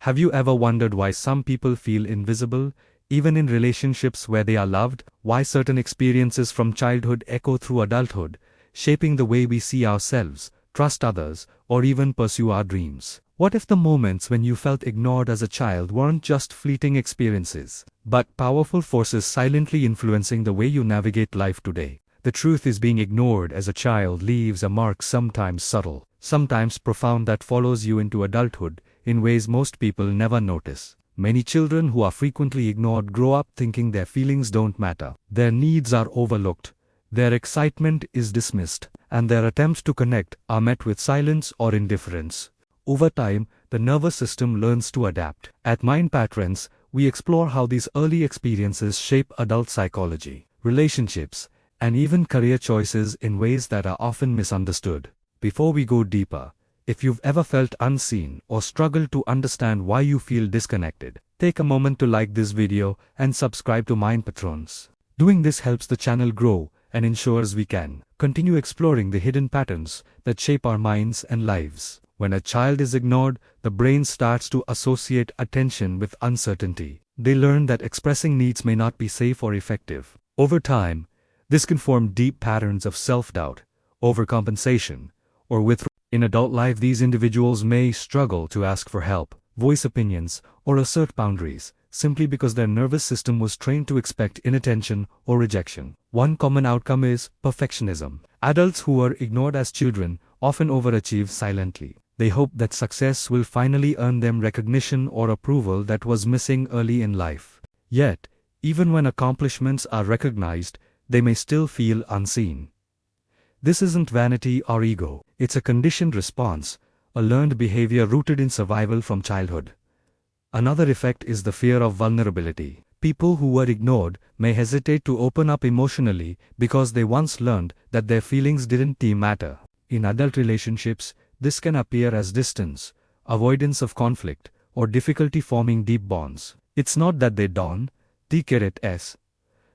Have you ever wondered why some people feel invisible, even in relationships where they are loved? Why certain experiences from childhood echo through adulthood, shaping the way we see ourselves, trust others, or even pursue our dreams? What if the moments when you felt ignored as a child weren't just fleeting experiences, but powerful forces silently influencing the way you navigate life today? The truth is, being ignored as a child leaves a mark, sometimes subtle, sometimes profound, that follows you into adulthood in ways most people never notice. Many children who are frequently ignored grow up thinking their feelings don't matter, their needs are overlooked, their excitement is dismissed, and their attempts to connect are met with silence or indifference. Over time, the nervous system learns to adapt. At Mind Pattrens, we explore how these early experiences shape adult psychology, relationships, and even career choices in ways that are often misunderstood. Before we go deeper, if you've ever felt unseen or struggled to understand why you feel disconnected, take a moment to like this video and subscribe to Mind Pattrens. Doing this helps the channel grow and ensures we can continue exploring the hidden patterns that shape our minds and lives. When a child is ignored, the brain starts to associate attention with uncertainty. They learn that expressing needs may not be safe or effective. Over time, this can form deep patterns of self-doubt, overcompensation, or withdrawal. In adult life, these individuals may struggle to ask for help, voice opinions, or assert boundaries, simply because their nervous system was trained to expect inattention or rejection. One common outcome is perfectionism. Adults who were ignored as children often overachieve silently. They hope that success will finally earn them recognition or approval that was missing early in life. Yet, even when accomplishments are recognized, they may still feel unseen. This isn't vanity or ego, it's a conditioned response, a learned behavior rooted in survival from childhood. Another effect is the fear of vulnerability. People who were ignored may hesitate to open up emotionally because they once learned that their feelings didn't matter. In adult relationships, this can appear as distance, avoidance of conflict, or difficulty forming deep bonds. It's not that they don't care, it's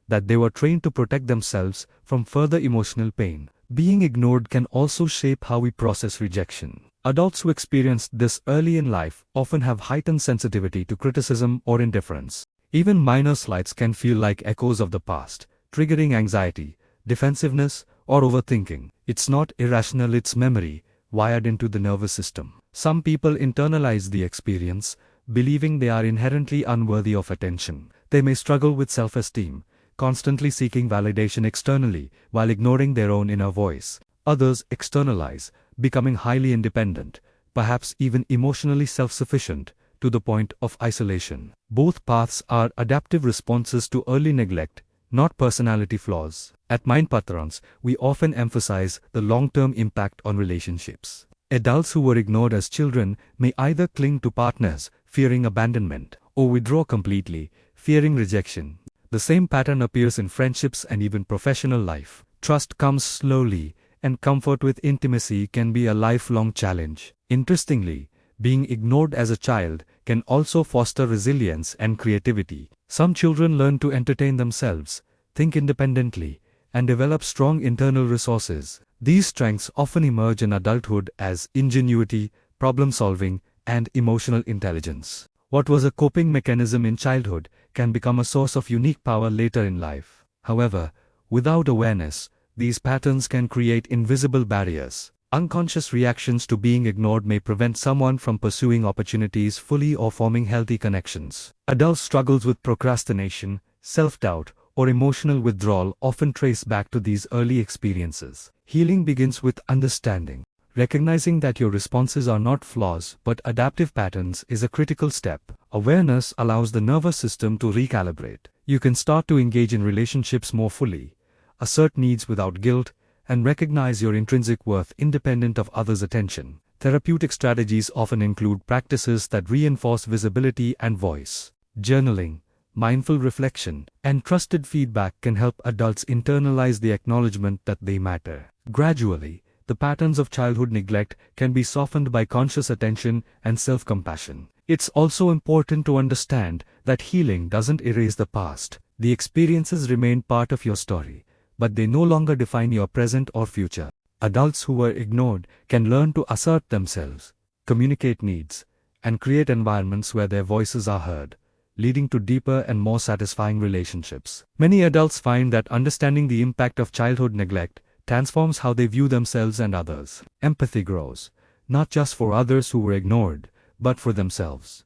that they were trained to protect themselves from further emotional pain. Being ignored can also shape how we process rejection. Adults who experienced this early in life often have heightened sensitivity to criticism or indifference. Even minor slights can feel like echoes of the past, triggering anxiety, defensiveness, or overthinking. It's not irrational, it's memory, wired into the nervous system. Some people internalize the experience, believing they are inherently unworthy of attention. They may struggle with self-esteem, constantly seeking validation externally while ignoring their own inner voice. Others externalize, becoming highly independent, perhaps even emotionally self-sufficient, to the point of isolation. Both paths are adaptive responses to early neglect, not personality flaws. At Mind Pattrens, we often emphasize the long-term impact on relationships. Adults who were ignored as children may either cling to partners, fearing abandonment, or withdraw completely, fearing rejection. The same pattern appears in friendships and even professional life. Trust comes slowly, and comfort with intimacy can be a lifelong challenge. Interestingly, being ignored as a child can also foster resilience and creativity. Some children learn to entertain themselves, think independently, and develop strong internal resources. These strengths often emerge in adulthood as ingenuity, problem-solving, and emotional intelligence. What was a coping mechanism in childhood can become a source of unique power later in life. However, without awareness, these patterns can create invisible barriers. Unconscious reactions to being ignored may prevent someone from pursuing opportunities fully or forming healthy connections. Adult struggles with procrastination, self-doubt, or emotional withdrawal often trace back to these early experiences. Healing begins with understanding. Recognizing that your responses are not flaws but adaptive patterns is a critical step. Awareness allows the nervous system to recalibrate. You can start to engage in relationships more fully, assert needs without guilt, and recognize your intrinsic worth independent of others' attention. Therapeutic strategies often include practices that reinforce visibility and voice. Journaling, mindful reflection, and trusted feedback can help adults internalize the acknowledgement that they matter. Gradually, the patterns of childhood neglect can be softened by conscious attention and self-compassion. It's also important to understand that healing doesn't erase the past. The experiences remain part of your story, but they no longer define your present or future. Adults who were ignored can learn to assert themselves, communicate needs, and create environments where their voices are heard, leading to deeper and more satisfying relationships. Many adults find that understanding the impact of childhood neglect transforms how they view themselves and others. Empathy grows, not just for others who were ignored, but for themselves.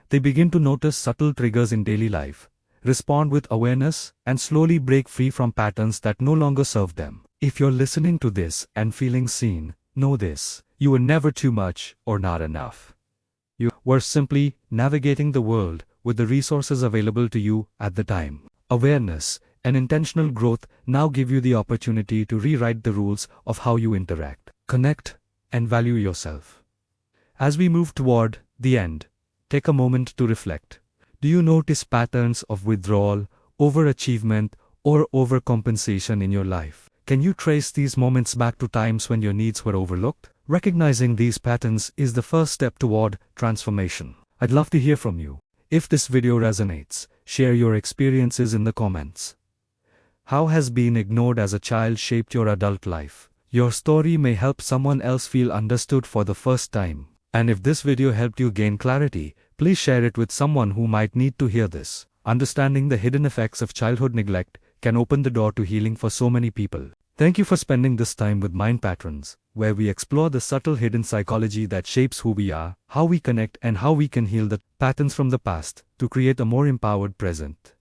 They begin to notice subtle triggers in daily life, respond with awareness, and slowly break free from patterns that no longer serve them. If you're listening to this and feeling seen, know this: you were never too much or not enough. You were simply navigating the world with the resources available to you at the time. Awareness and intentional growth now give you the opportunity to rewrite the rules of how you interact, connect, and value yourself. As we move toward the end, take a moment to reflect. Do you notice patterns of withdrawal, overachievement, or overcompensation in your life? Can you trace these moments back to times when your needs were overlooked? Recognizing these patterns is the first step toward transformation. I'd love to hear from you. If this video resonates, share your experiences in the comments. How has being ignored as a child shaped your adult life? Your story may help someone else feel understood for the first time. And if this video helped you gain clarity, please share it with someone who might need to hear this. Understanding the hidden effects of childhood neglect can open the door to healing for so many people. Thank you for spending this time with Mind Pattrens, where we explore the subtle hidden psychology that shapes who we are, how we connect, and how we can heal the patterns from the past to create a more empowered present.